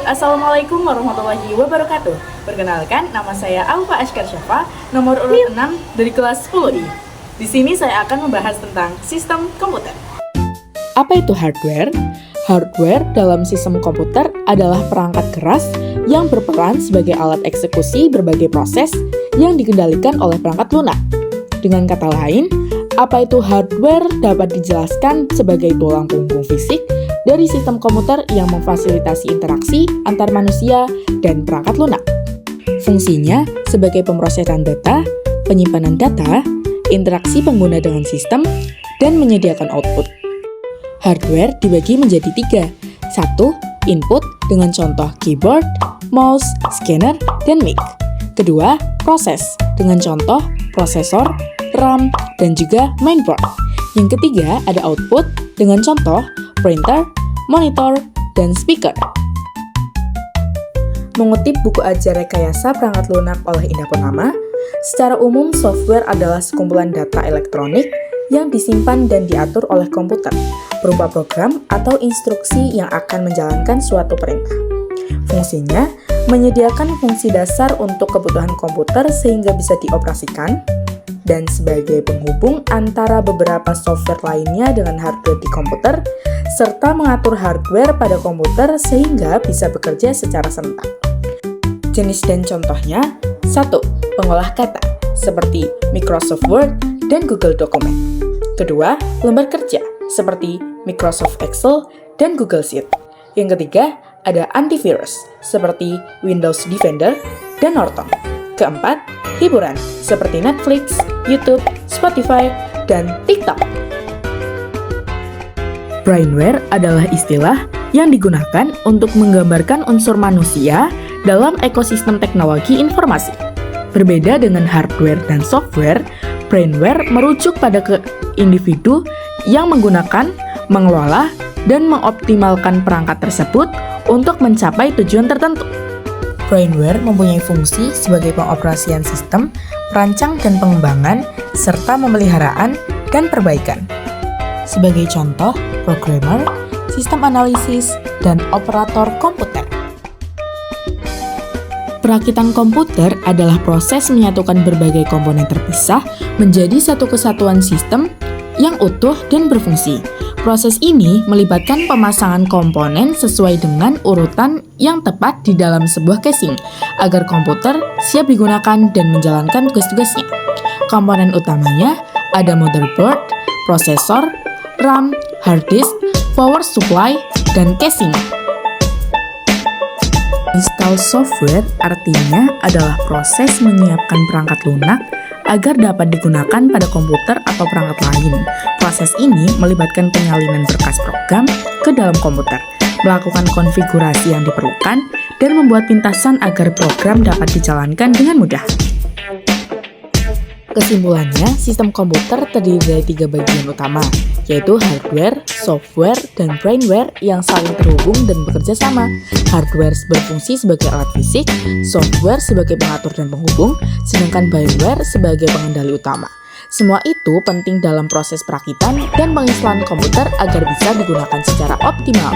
Assalamualaikum warahmatullahi wabarakatuh. Perkenalkan, nama saya Alfa Ashkar Syafa, nomor urut 6 dari kelas 10I. Di sini saya akan membahas tentang sistem komputer. Apa itu hardware? Hardware dalam sistem komputer adalah perangkat keras yang berperan sebagai alat eksekusi berbagai proses yang dikendalikan oleh perangkat lunak. Dengan kata lain, apa itu hardware dapat dijelaskan sebagai tulang punggung fisik dari sistem komputer yang memfasilitasi interaksi antar manusia dan perangkat lunak. Fungsinya sebagai pemrosesan data, penyimpanan data, interaksi pengguna dengan sistem, dan menyediakan output. Hardware dibagi menjadi 3. 1. Input dengan contoh keyboard, mouse, scanner, dan mic. Kedua, proses dengan contoh prosesor, RAM, dan juga mainboard. Yang ketiga, ada output dengan contoh printer, monitor, dan speaker. Mengutip buku ajar rekayasa perangkat lunak oleh Indah Purnama, secara umum software adalah sekumpulan data elektronik yang disimpan dan diatur oleh komputer, berupa program atau instruksi yang akan menjalankan suatu perintah. Fungsinya, menyediakan fungsi dasar untuk kebutuhan komputer sehingga bisa dioperasikan, dan sebagai penghubung antara beberapa software lainnya dengan hardware di komputer, serta mengatur hardware pada komputer sehingga bisa bekerja secara serentak. Jenis dan contohnya: 1. Pengolah kata, seperti Microsoft Word dan Google Document. Kedua, lembar kerja, seperti Microsoft Excel dan Google Sheet. Yang ketiga, ada antivirus, seperti Windows Defender dan Norton. Keempat, hiburan, seperti Netflix, YouTube, Spotify, dan TikTok. Brainware adalah istilah yang digunakan untuk menggambarkan unsur manusia dalam ekosistem teknologi informasi. Berbeda dengan hardware dan software, brainware merujuk pada individu yang menggunakan, mengelola, dan mengoptimalkan perangkat tersebut untuk mencapai tujuan tertentu. Brainware mempunyai fungsi sebagai pengoperasian sistem, perancang dan pengembangan, serta pemeliharaan dan perbaikan. Sebagai contoh, programmer, sistem analisis, dan operator komputer. Perakitan komputer adalah proses menyatukan berbagai komponen terpisah menjadi satu kesatuan sistem yang utuh dan berfungsi. Proses ini melibatkan pemasangan komponen sesuai dengan urutan yang tepat di dalam sebuah casing, agar komputer siap digunakan dan menjalankan tugas-tugasnya. Komponen utamanya ada motherboard, prosesor, RAM, hard disk, power supply, dan casing. Install software artinya adalah proses menyiapkan perangkat lunak agar dapat digunakan pada komputer atau perangkat lain. Proses ini melibatkan penyalinan berkas program ke dalam komputer, melakukan konfigurasi yang diperlukan, dan membuat pintasan agar program dapat dijalankan dengan mudah. Kesimpulannya, sistem komputer terdiri dari 3 bagian utama, yaitu hardware, software, dan brainware yang saling terhubung dan bekerja sama. Hardware berfungsi sebagai alat fisik, software sebagai pengatur dan penghubung, sedangkan brainware sebagai pengendali utama. Semua itu penting dalam proses perakitan dan penginstalan komputer agar bisa digunakan secara optimal.